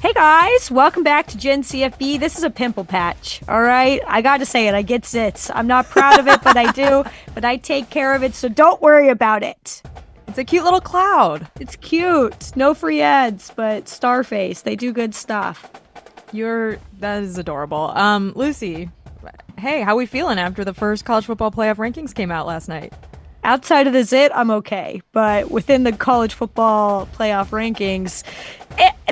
Hey guys, welcome back to Gen CFB. This is a pimple patch, all right? I got to say it, I get zits. I'm not proud of it, but I do. But I take care of it, so don't worry about it. It's a cute little cloud. It's cute. No free ads, but Starface, they do good stuff. That is adorable. Lucy, hey, how we feeling after the first college football playoff rankings came out last night? Outside of the zit, I'm okay. But within the college football playoff rankings,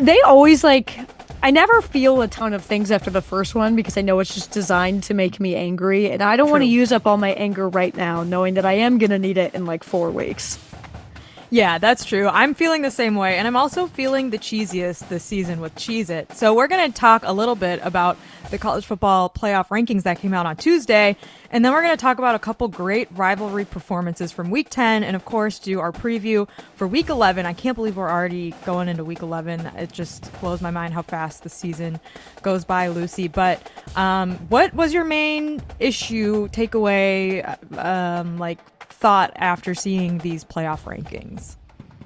they always I never feel a ton of things after the first one because I know it's just designed to make me angry. And I don't want to use up all my anger right now, knowing that I am going to need it in 4 weeks. Yeah, that's true. I'm feeling the same way. And I'm also feeling the cheesiest this season with Cheez-It. So we're going to talk a little bit about the college football playoff rankings that came out on Tuesday. And then we're going to talk about a couple great rivalry performances from Week 10 and, of course, do our preview for Week 11. I can't believe we're already going into Week 11. It just blows my mind how fast the season goes by, Lucy. But what was your main issue, takeaway, thought after seeing these playoff rankings?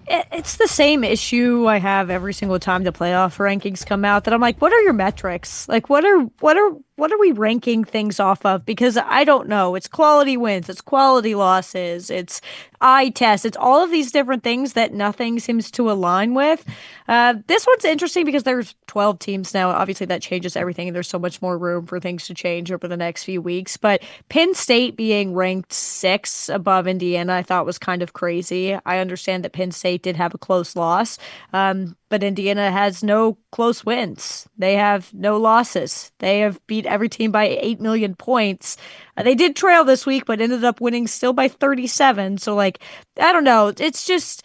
It's the same issue I have every single time the playoff rankings come out, that I'm like, what are your metrics? What are we ranking things off of? Because I don't know. It's quality wins, it's quality losses, it's eye test, it's all of these different things that nothing seems to align with. This one's interesting because there's 12 teams now. Obviously, that changes everything, and there's so much more room for things to change over the next few weeks. But Penn State being ranked 6 above Indiana, I thought was kind of crazy. I understand that Penn State did have a close loss, but Indiana has no close wins. They have no losses. They have beat every team by 8 million points. They did trail this week, but ended up winning still by 37. So, I don't know. It's just,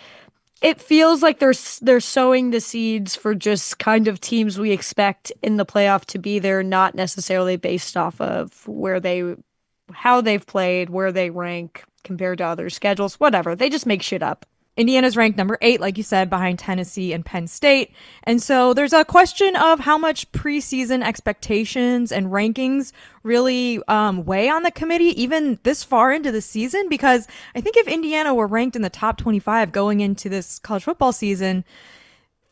it feels like they're sowing the seeds for just kind of teams we expect in the playoff to be there, not necessarily based off of how they've played, where they rank compared to other schedules, whatever. They just make shit up. Indiana's ranked number 8, like you said, behind Tennessee and Penn State. And so there's a question of how much preseason expectations and rankings really weigh on the committee even this far into the season. Because I think if Indiana were ranked in the top 25 going into this college football season,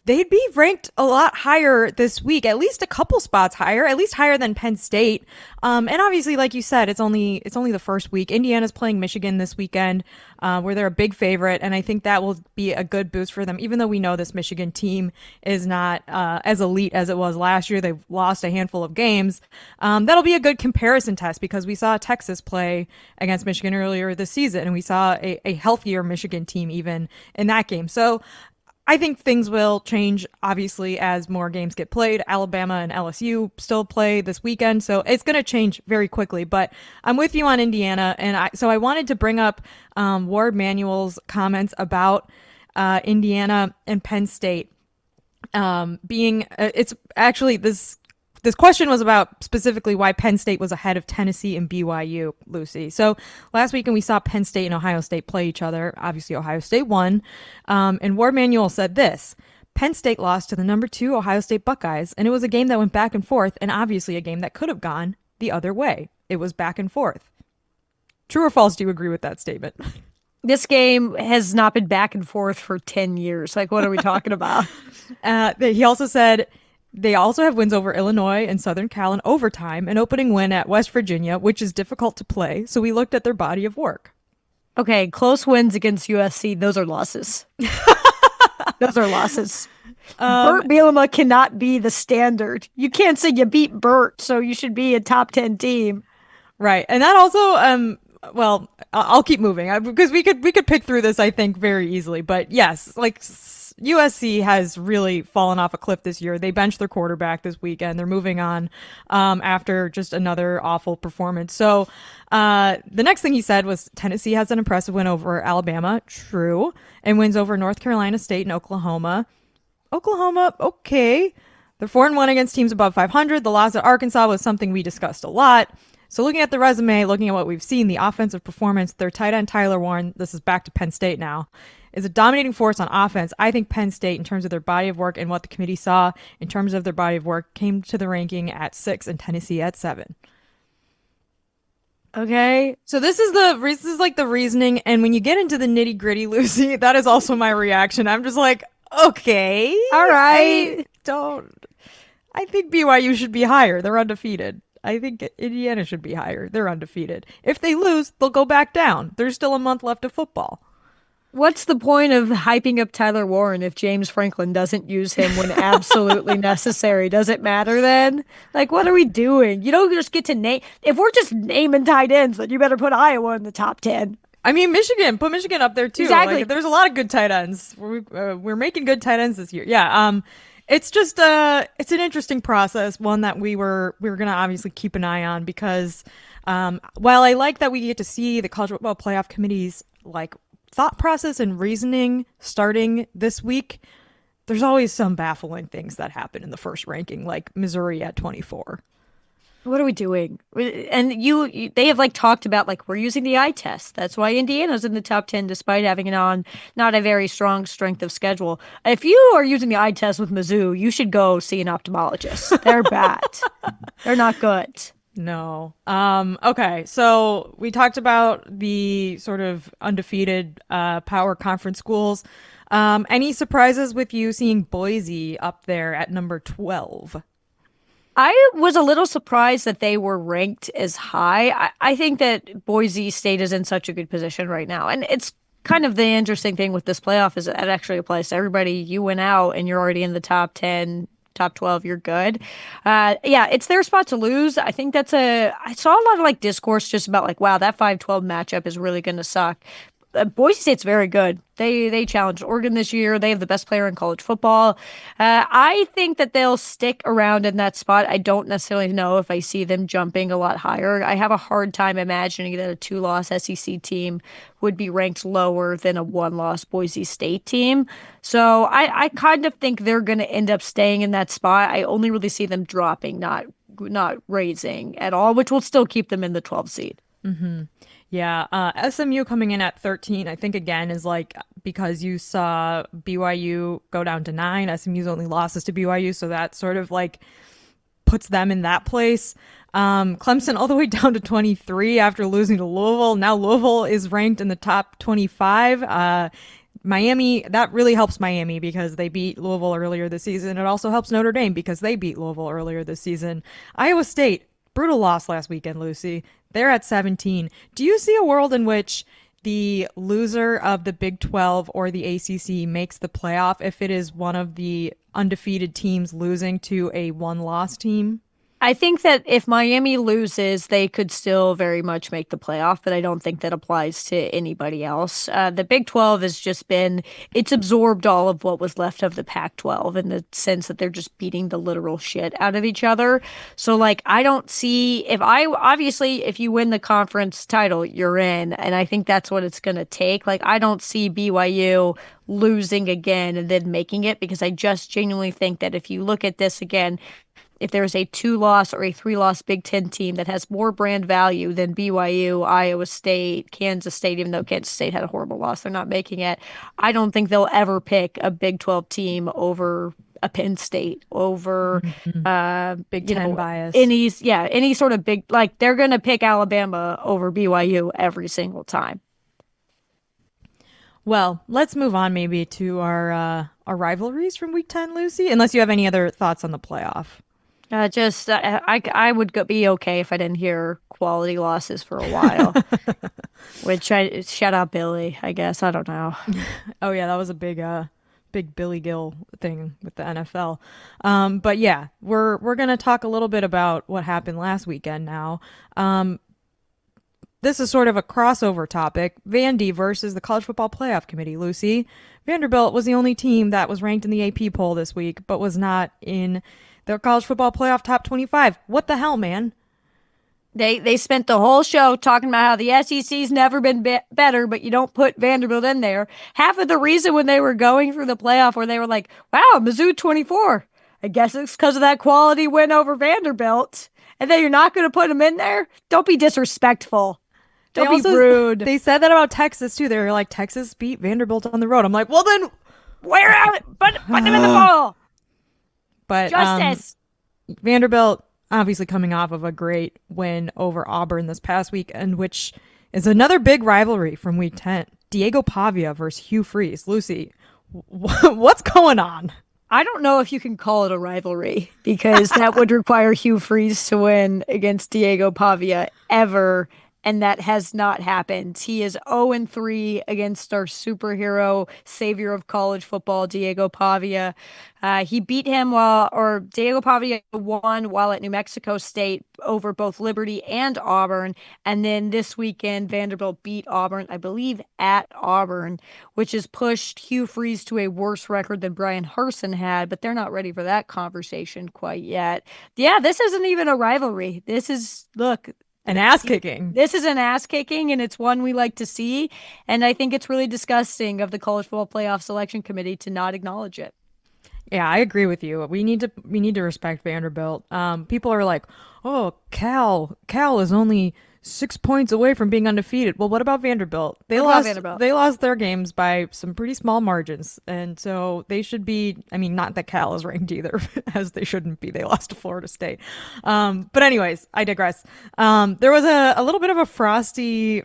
they'd be ranked a lot higher this week, at least a couple spots higher, at least higher than Penn State. And obviously, like you said, it's only the first week. Indiana's playing Michigan this weekend, where they're a big favorite, and I think that will be a good boost for them. Even though we know this Michigan team is not as elite as it was last year, they've lost a handful of games. That'll be a good comparison test because we saw Texas play against Michigan earlier this season, and we saw a healthier Michigan team even in that game. So I think things will change, obviously, as more games get played. Alabama and LSU still play this weekend, so it's going to change very quickly. But I'm with you on Indiana, and so I wanted to bring up Ward Manuel's comments about Indiana and Penn State it's actually this question was about specifically why Penn State was ahead of Tennessee and BYU, Lucy. So last weekend we saw Penn State and Ohio State play each other. Obviously, Ohio State won. And Ward Manuel said this: Penn State lost to the number 2 Ohio State Buckeyes, and it was a game that went back and forth, and obviously a game that could have gone the other way. It was back and forth. True or false, do you agree with that statement? This game has not been back and forth for 10 years. What are we talking about? He also said they also have wins over Illinois and Southern Cal in overtime, an opening win at West Virginia, which is difficult to play. So we looked at their body of work. Okay, close wins against USC. Those are losses. Those are losses. Burt Bielema cannot be the standard. You can't say you beat Burt, so you should be a top 10 team. Right. And that also, well, I'll keep moving because we could pick through this, I think, very easily. But yes, USC has really fallen off a cliff this year. They benched their quarterback this weekend. They're moving on after just another awful performance. So the next thing he said was Tennessee has an impressive win over Alabama. True. And wins over North Carolina State and Oklahoma. Oklahoma, okay. They're 4-1 against teams above 500. The loss at Arkansas was something we discussed a lot. So looking at the resume, looking at what we've seen, the offensive performance, their tight end Tyler Warren, this is back to Penn State now, is a dominating force on offense. I think Penn State, in terms of their body of work and what the committee saw in terms of their body of work, came to the ranking at 6 and Tennessee at 7. Okay. So this is the reasoning. And when you get into the nitty gritty, Lucy, that is also my reaction. I'm just like, okay. All right. don't. I think BYU should be higher. They're undefeated. I think Indiana should be higher. They're undefeated. If they lose, they'll go back down. There's still a month left of football. What's the point of hyping up Tyler Warren if James Franklin doesn't use him when absolutely necessary? Does it matter then? Like, what are we doing? You don't just get to name. If we're just naming tight ends, then you better put Iowa in the top 10. I mean, Michigan. Put Michigan up there too. Exactly. Like, there's a lot of good tight ends. We're making good tight ends this year. Yeah. It's just it's an interesting process, one that we're gonna obviously keep an eye on because while I like that we get to see the College Football Playoff Committee's like thought process and reasoning starting this week, there's always some baffling things that happen in the first ranking, like Missouri at 24. What are we doing? And they have like talked about like we're using the eye test. That's why Indiana's in the top 10 despite having not a very strong strength of schedule. If you are using the eye test with Mizzou, you should go see an ophthalmologist. They're bad. They're not good. No. Okay. So we talked about the sort of undefeated power conference schools. Any surprises with you seeing Boise up there at number 12? I was a little surprised that they were ranked as high. I think that Boise State is in such a good position right now. And it's kind of the interesting thing with this playoff is that it actually applies to everybody. You went out and you're already in the top 10, top 12, you're good. Yeah, it's their spot to lose. I think I saw a lot of like discourse just about like, wow, that 5-12 matchup is really going to suck. Boise State's very good. They challenged Oregon this year. They have the best player in college football. I think that they'll stick around in that spot. I don't necessarily know if I see them jumping a lot higher. I have a hard time imagining that a 2-loss SEC team would be ranked lower than a 1-loss Boise State team. So I kind of think they're going to end up staying in that spot. I only really see them dropping, not raising at all, which will still keep them in the 12 seed. Mm-hmm. Yeah, SMU coming in at 13, I think again is like because you saw BYU go down to 9, SMU's only losses to BYU, so that sort of like puts them in that place. Clemson all the way down to 23 after losing to Louisville. Now Louisville is ranked in the top 25. Miami, that really helps Miami because they beat Louisville earlier this season. It also helps Notre Dame because they beat Louisville earlier this season. Iowa State, brutal loss last weekend, Lucy. They're at 17. Do you see a world in which the loser of the Big 12 or the ACC makes the playoff if it is one of the undefeated teams losing to a 1-loss team? I think that if Miami loses, they could still very much make the playoff, but I don't think that applies to anybody else. The Big 12 has just it's absorbed all of what was left of the Pac-12 in the sense that they're just beating the literal shit out of each other. So, like, I don't see if you win the conference title, you're in, and I think that's what it's going to take. Like, I don't see BYU losing again and then making it because I just genuinely think that if you look at this again, if there's a 2-loss or a 3-loss Big Ten team that has more brand value than BYU, Iowa State, Kansas State, even though Kansas State had a horrible loss, they're not making it. I don't think they'll ever pick a Big 12 team over a Penn State, over Big Ten bias. Any sort of big, like they're going to pick Alabama over BYU every single time. Well, let's move on maybe to our rivalries from Week 10, Lucy, unless you have any other thoughts on the playoff. I would be okay if I didn't hear quality losses for a while. Shout out Billy, I guess. I don't know. Oh yeah, that was a big Billy Gill thing with the NFL. But yeah, we're gonna talk a little bit about what happened last weekend now. This is sort of a crossover topic. Vandy versus the College Football Playoff Committee, Lucy. Vanderbilt was the only team that was ranked in the AP poll this week, but was not in the College Football Playoff Top 25. What the hell, man? They spent the whole show talking about how the SEC's never been better, but you don't put Vanderbilt in there. Half of the reason when they were going through the playoff where they were like, wow, Mizzou 24. I guess it's because of that quality win over Vanderbilt. And then you're not going to put them in there? Don't be disrespectful. Don't be rude. They said that about Texas, too. They were like, Texas beat Vanderbilt on the road. I'm like, well, then where are it? Put them in the ball. But Justice. Vanderbilt obviously coming off of a great win over Auburn this past weekend, which is another big rivalry from Week 10. Diego Pavia versus Hugh Freeze. Lucy, what's going on? I don't know if you can call it a rivalry because that would require Hugh Freeze to win against Diego Pavia ever, and that has not happened. He is 0-3 against our superhero savior of college football, Diego Pavia. He beat him or Diego Pavia won while at New Mexico State over both Liberty and Auburn. And then this weekend, Vanderbilt beat Auburn, I believe, at Auburn, which has pushed Hugh Freeze to a worse record than Brian Harsin had, but they're not ready for that conversation quite yet. Yeah, this isn't even a rivalry. Look, An ass kicking. this is an ass kicking, and it's one we like to see. And I think it's really disgusting of the College Football Playoff Selection Committee to not acknowledge it. Yeah, I agree with you. We need to respect Vanderbilt. People are like, "Oh, Cal is only 6 points away from being undefeated." Well, what about Vanderbilt? They What about lost. Vanderbilt? They lost their games by some pretty small margins, and so they should be. I mean, not that Cal is ranked either, as they shouldn't be. They lost to Florida State. But anyways, I digress. There was a little bit of a frosty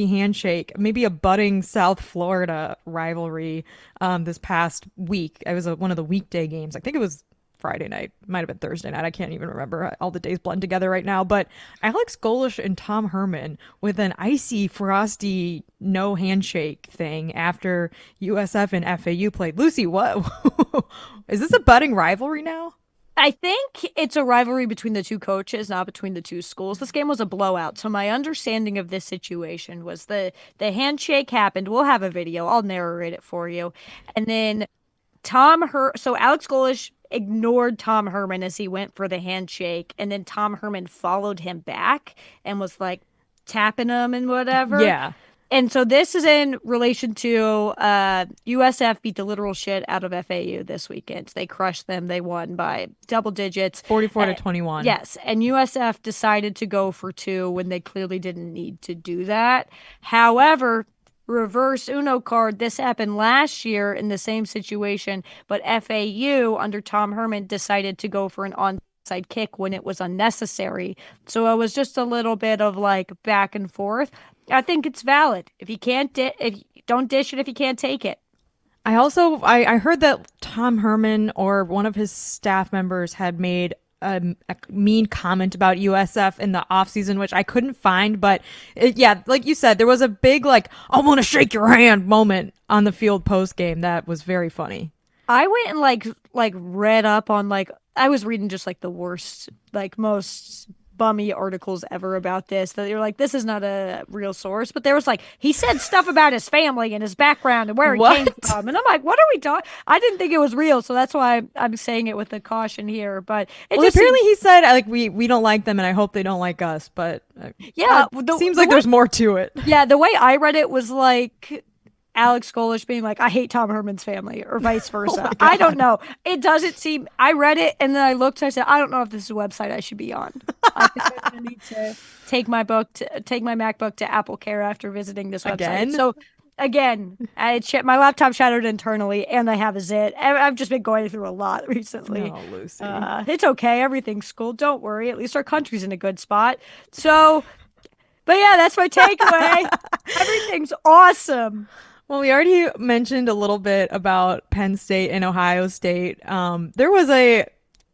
handshake, maybe a budding South Florida rivalry this past week. It was one of the weekday games. I think it was Friday night. Might have been Thursday night. I can't even remember. All the days blend together right now. But Alex Golish and Tom Herman with an icy, frosty, no handshake thing after USF and FAU played. Lucy, what? Is this a budding rivalry now? I think it's a rivalry between the two coaches, not between the two schools. This game was a blowout. So my understanding of this situation was the handshake happened. We'll have a video. I'll narrate it for you. And then so Alex Golish ignored Tom Herman as he went for the handshake, and then Tom Herman followed him back and was like tapping him and whatever. Yeah. And so this is in relation to USF beat the literal shit out of FAU this weekend. They crushed them. They won by double digits. 44 to 21. Yes. And USF decided to go for two when they clearly didn't need to do that. However, reverse Uno card, this happened last year in the same situation, but FAU under Tom Herman decided to go for an onside kick when it was unnecessary. So it was just a little bit of like back and forth. I think it's valid. If you can't if you don't dish it if you can't take it. I heard that Tom Herman or one of his staff members had made a mean comment about USF in the offseason, which I couldn't find. But yeah, like you said, there was a big like, I want to shake your hand moment on the field post game that was very funny. I went and like read up on I was reading just like the worst, like most bummy articles ever about this, that you're like, this is not a real source, but there was like, he said stuff about his family and his background and where he came from, and I'm like, what are we talking? I didn't think it was real, so that's why I'm saying it with a caution here. But apparently he said like we don't like them and I hope they don't like us, but yeah, seems like there's more to it. Yeah, the way I read it was like Alex Golish being like, I hate Tom Herman's family, or vice versa. Oh I don't know. It doesn't seem. I read it and then I looked. And I said, I don't know if this is a website I should be on. I think I'm gonna need to take my MacBook to Apple Care after visiting this website. Again? So again, my laptop shattered internally, and I have a zit. I've just been going through a lot recently. Oh, Lucy. It's okay. Everything's cool. Don't worry. At least our country's in a good spot. So, but yeah, that's my takeaway. Everything's awesome. Well, we already mentioned a little bit about Penn State and Ohio State. There was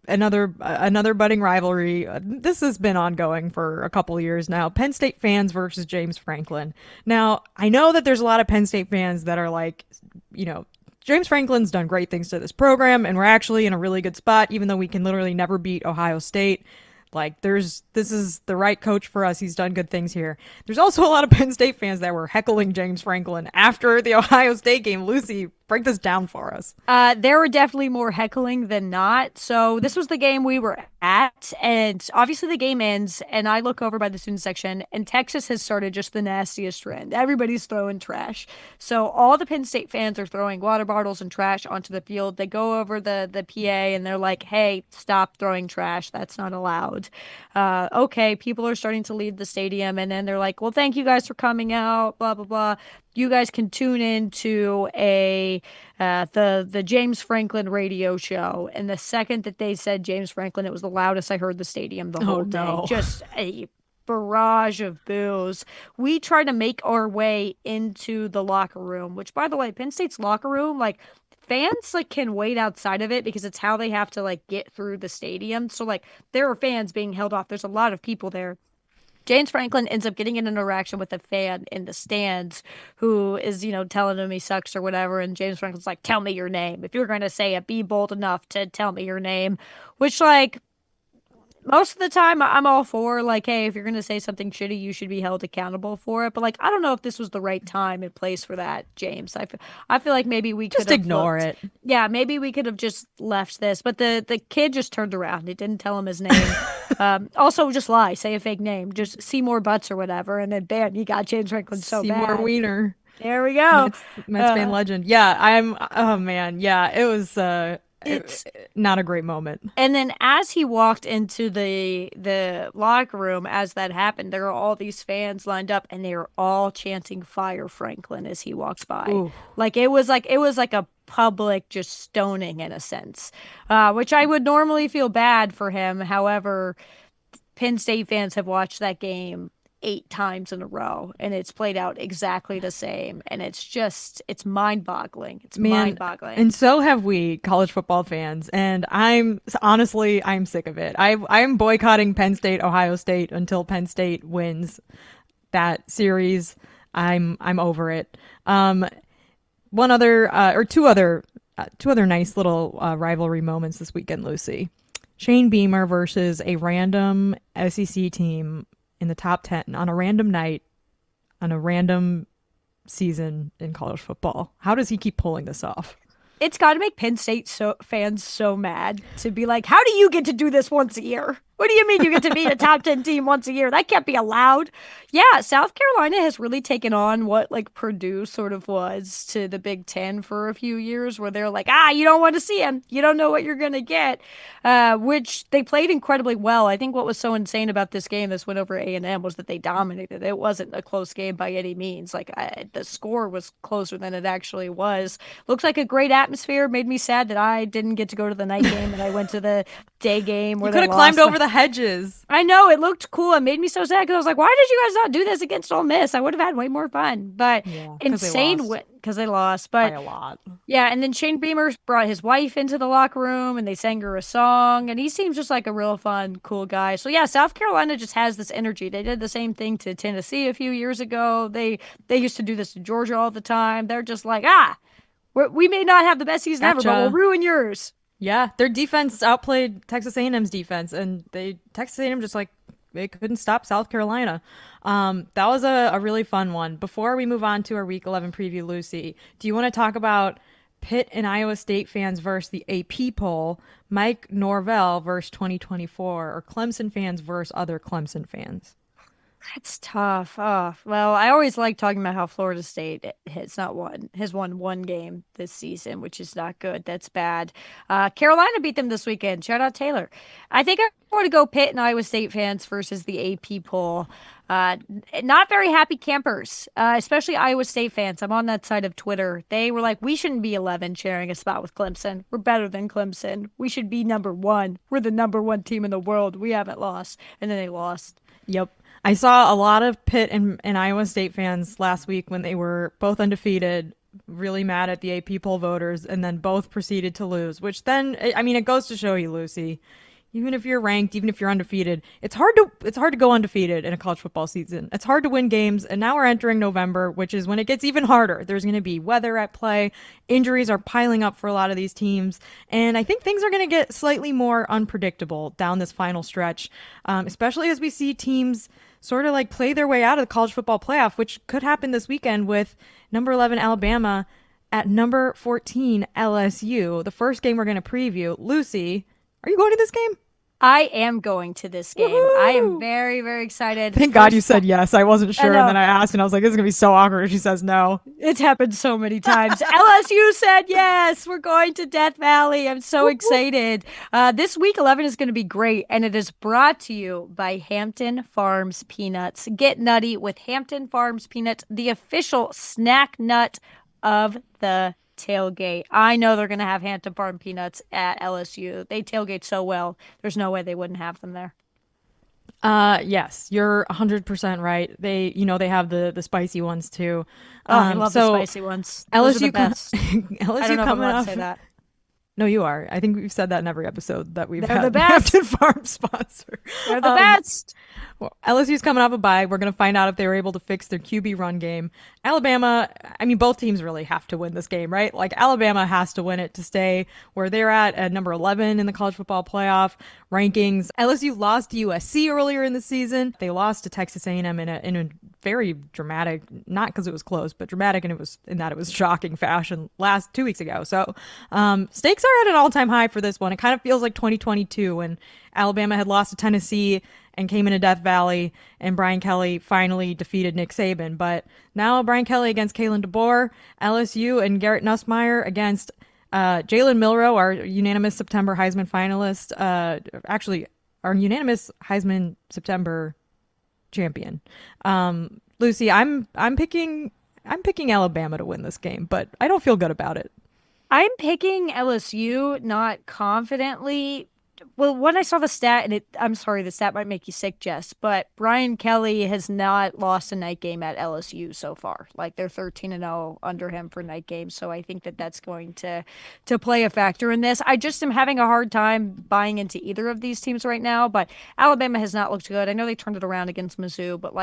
another budding rivalry. This has been ongoing for a couple years now. Penn State fans versus James Franklin. Now, I know that there's a lot of Penn State fans that are like, James Franklin's done great things to this program, and we're actually in a really good spot, even though we can literally never beat Ohio State. Like, this is the right coach for us. He's done good things here. There's also a lot of Penn State fans that were heckling James Franklin after the Ohio State game. Lucy, break this down for us. There were definitely more heckling than not. So this was the game we were at, and obviously the game ends, and I look over by the student section, and Texas has started just the nastiest trend. Everybody's throwing trash. So all the Penn State fans are throwing water bottles and trash onto the field. They go over the PA, and they're like, hey, stop throwing trash. That's not allowed. Okay, people are starting to leave the stadium, and then they're like, well, thank you guys for coming out, blah, blah, blah. You guys can tune in to the James Franklin radio show. And the second that they said James Franklin, it was the loudest I heard the stadium the whole day. Just a barrage of boos. We tried to make our way into the locker room, which, by the way, Penn State's locker room, like, fans like can wait outside of it because it's how they have to like get through the stadium. So like there are fans being held off. There's a lot of people there. James Franklin ends up getting an interaction with a fan in the stands who is, telling him he sucks or whatever. And James Franklin's like, tell me your name. If you're going to say it, be bold enough to tell me your name. Which, like, most of the time I'm all for like, hey, if you're gonna say something shitty, you should be held accountable for it. But like, I don't know if this was the right time and place for that, James. I feel like maybe we could Just have ignore looked. it. Yeah, maybe we could have just left this. But the kid just turned around. It didn't tell him his name. Also, just lie, say a fake name, just Seymour Butts or whatever, and then bam, you got James Franklin so Seymour mad. Wiener. There we go. Mets fan Uh, legend. Yeah, oh man. Yeah, it was it's not a great moment. And then as he walked into the locker room, as that happened, there are all these fans lined up, and they were all chanting "Fire Franklin" as he walked by. Ooh. Like it was like a public just stoning in a sense, which I would normally feel bad for him. However, Penn State fans have watched that game 8 times in a row, and it's played out exactly the same, and it's mind-boggling. It's Man, mind-boggling. and so have we, college football fans. And I'm sick of it. I'm boycotting Penn State, Ohio State until Penn State wins that series. I'm over it. One other or two other nice little rivalry moments this weekend, Lucy. Shane Beamer versus a random SEC team in the top 10 on a random night on a random season in college football. How does he keep pulling this off? It's got to make Penn State fans so mad to be like, how do you get to do this once a year? What do you mean you get to beat a top 10 team once a year? That can't be allowed. Yeah, South Carolina has really taken on what like Purdue sort of was to the Big Ten for a few years, where they're like, you don't want to see him. You don't know what you're going to get, which they played incredibly well. I think what was so insane about this game, this win over A&M, was that they dominated. It wasn't a close game by any means. Like the score was closer than it actually was. Looks like a great atmosphere. Made me sad that I didn't get to go to the night game and I went to the day game where You they could have climbed lost. over the hedges. I know it looked cool. It made me so sad because I was like, why did you guys not do this against Ole Miss? I would have had way more fun. But Yeah, because they insane lost win because they lost. by But a lot. yeah, and then Shane Beamer brought his wife into the locker room and they sang her a song. And he seems just like a real fun, cool guy. So yeah, South Carolina just has this energy. They did the same thing to Tennessee a few years ago. They used to do this to Georgia all the time. They're just like, we may not have the best season ever, but we'll Gotcha. ruin yours. Yeah, their defense outplayed Texas A&M's defense, and Texas A&M just like they couldn't stop South Carolina. That was a really fun one. Before we move on to our Week 11 preview, Lucy, do you want to talk about Pitt and Iowa State fans versus the AP poll, Mike Norvell versus 2024, or Clemson fans versus other Clemson fans? That's tough. Oh, well, I always like talking about how Florida State has won one game this season, which is not good. That's bad. Carolina beat them this weekend. Shout out Taylor. I think I want to go Pitt and Iowa State fans versus the AP poll. Not very happy campers, especially Iowa State fans. I'm on that side of Twitter. They were like, we shouldn't be 11 sharing a spot with Clemson. We're better than Clemson. We should be number one. We're the number one team in the world. We haven't lost. And then they lost. Yep. I saw a lot of Pitt and Iowa State fans last week when they were both undefeated, really mad at the AP poll voters, and then both proceeded to lose, which then, I mean, it goes to show you, Lucy, even if you're ranked, even if you're undefeated, it's hard to go undefeated in a college football season. It's hard to win games, and now we're entering November, which is when it gets even harder. There's going to be weather at play. Injuries are piling up for a lot of these teams, and I think things are going to get slightly more unpredictable down this final stretch, especially as we see teams sort of like play their way out of the college football playoff, which could happen this weekend with number 11 Alabama at number 14 LSU. The first game we're going to preview. Lucy, are you going to this game? I am going to this game. Woohoo! I am very, very excited. Thank God you said yes. I wasn't sure. know. And then I asked and I was like, this is going to be so awkward if she says no. It's happened so many times. LSU said yes. We're going to Death Valley. I'm so excited. This week 11 is going to be great, and it is brought to you by Hampton Farms Peanuts. Get nutty with Hampton Farms Peanuts, the official snack nut of the tailgate. I know they're going to have Hampton Farm Peanuts at LSU. They tailgate so well. There's no way they wouldn't have them there. Yes, you're 100% right. They have the spicy ones too. Oh, I love the So spicy ones. Those are the best. I don't LSU know if I'm coming allowed to off. say that. No, you are. I think we've said that in every episode that we've They're the had best. Hampton Farm sponsor. They're the best. Well, LSU's coming off a bye. We're going to find out if they were able to fix their QB run game. Alabama, I mean, both teams really have to win this game, right? Like, Alabama has to win it to stay where they're at number 11 in the college football playoff rankings. LSU lost to USC earlier in the season. They lost to Texas A&M in a very dramatic, not because it was close, but dramatic in that it was shocking fashion 2 weeks ago. So stakes are at an all-time high for this one. It kind of feels like 2022 when Alabama had lost to Tennessee and came into Death Valley, and Brian Kelly finally defeated Nick Saban. But now Brian Kelly against Kalen DeBoer, LSU and Garrett Nussmeier against Jalen Milroe, our unanimous September Heisman finalist, actually our unanimous Heisman September champion. Lucy, I'm picking Alabama to win this game, but I don't feel good about it. I'm picking LSU, not confidently. Well, when I saw the stat, and I'm sorry, the stat might make you sick, Jess, but Brian Kelly has not lost a night game at LSU so far. Like, they're 13-0 under him for night games, so I think that that's going to play a factor in this. I just am having a hard time buying into either of these teams right now, but Alabama has not looked good. I know they turned it around against Mizzou, but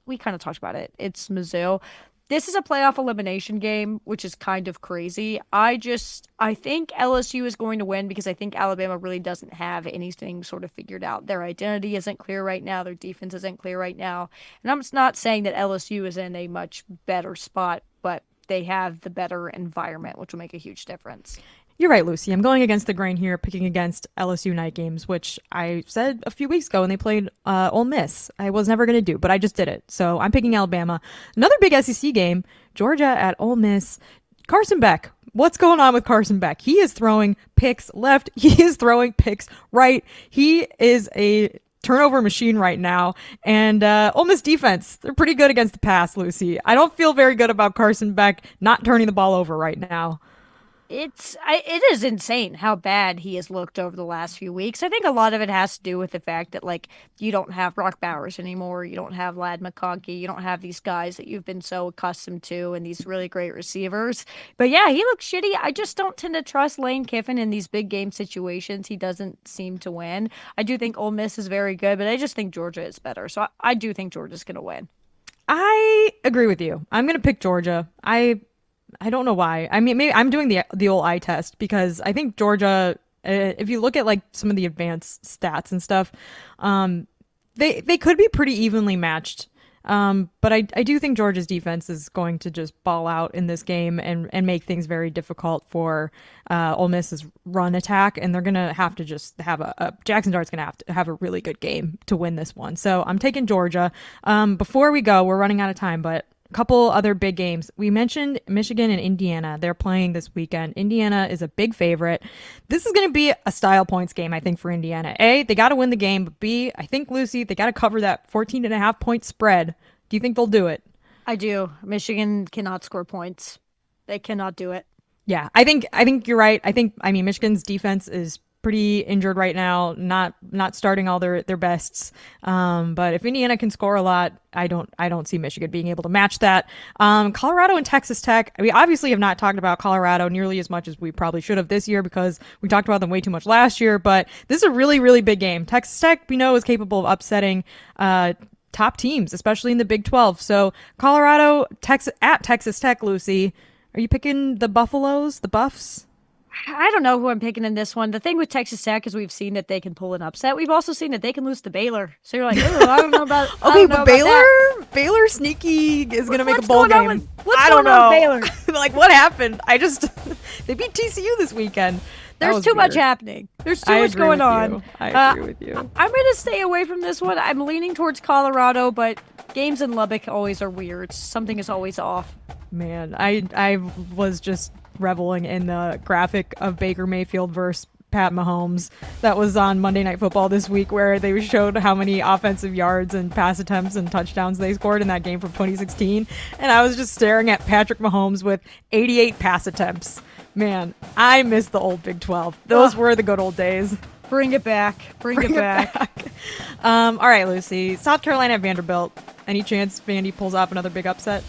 we kind of talked about it. It's Mizzou. This is a playoff elimination game, which is kind of crazy. I think LSU is going to win because I think Alabama really doesn't have anything sort of figured out. Their identity isn't clear right now. Their defense isn't clear right now. And I'm not saying that LSU is in a much better spot, but they have the better environment, which will make a huge difference. You're right, Lucy. I'm going against the grain here, picking against LSU night games, which I said a few weeks ago when they played Ole Miss. I was never going to do, but I just did it. So I'm picking Alabama. Another big SEC game, Georgia at Ole Miss. Carson Beck. What's going on with Carson Beck? He is throwing picks left. He is throwing picks right. He is a turnover machine right now. And Ole Miss defense, they're pretty good against the pass, Lucy. I don't feel very good about Carson Beck not turning the ball over right now. It is insane how bad he has looked over the last few weeks. I think a lot of it has to do with the fact that, like, you don't have Brock Bowers anymore. You don't have Lad McConkey. You don't have these guys that you've been so accustomed to and these really great receivers. But yeah, he looks shitty. I just don't tend to trust Lane Kiffin in these big game situations. He doesn't seem to win. I do think Ole Miss is very good, but I just think Georgia is better. So I do think Georgia's going to win. I agree with you. I'm going to pick Georgia. I don't know why. I mean, maybe I'm doing the old eye test because I think Georgia, if you look at like some of the advanced stats and stuff, they could be pretty evenly matched. But I do think Georgia's defense is going to just ball out in this game and make things very difficult for Ole Miss's run attack, and they're gonna have to just have Jackson Dart's gonna have to have a really good game to win this one. So I'm taking Georgia. Before we go, we're running out of time, but a couple other big games. We mentioned Michigan and Indiana. They're playing this weekend. Indiana is a big favorite. This is going to be a style points game, I think, for Indiana. A, they got to win the game, but B, I think, Lucy, they got to cover that 14.5 point spread. Do you think they'll do it? I do. Michigan cannot score points. They cannot do it. Yeah, I think you're right. I mean, Michigan's defense is pretty injured right now, not starting all their bests. But if Indiana can score a lot, I don't see Michigan being able to match that. Colorado and Texas Tech. We obviously have not talked about Colorado nearly as much as we probably should have this year because we talked about them way too much last year. But this is a really, really big game. Texas Tech, we know, is capable of upsetting top teams, especially in the Big 12. So Colorado, at Texas Tech, Lucy, are you picking the Buffaloes, the Buffs? I don't know who I'm picking in this one. The thing with Texas Tech is we've seen that they can pull an upset. We've also seen that they can lose to Baylor. So you're like, oh, I don't know about. Okay, but Baylor sneaky is going to make a bowl game. I don't know. Baylor. Like, what happened? They beat TCU this weekend. There's too much happening. There's too much going on. I agree with you. I'm going to stay away from this one. I'm leaning towards Colorado, but games in Lubbock always are weird. Something is always off. Man, I was just reveling in the graphic of Baker Mayfield versus Pat Mahomes that was on Monday Night Football this week, where they showed how many offensive yards and pass attempts and touchdowns they scored in that game from 2016. And I was just staring at Patrick Mahomes with 88 pass attempts. Man, I miss the old Big 12. Those were the good old days. Bring it back. Bring it back. All right, Lucy. South Carolina at Vanderbilt. Any chance Vandy pulls off another big upset?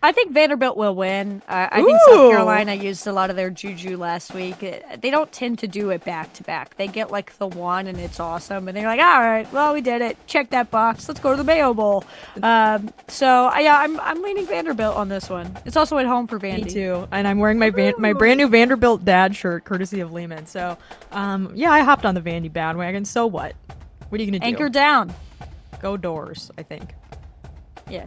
I think Vanderbilt will win. I think South Carolina used a lot of their juju last week. They don't tend to do it back to back. They get like the one and it's awesome, and they're like, all right, well, we did it. Check that box. Let's go to the Mayo Bowl. I'm leaning Vanderbilt on this one. It's also at home for Vandy. Me too. And I'm wearing my brand new Vanderbilt dad shirt, courtesy of Lehman. So, I hopped on the Vandy bandwagon. So what? What are you gonna do? Anchor down. Go Doors, I think. Yeah.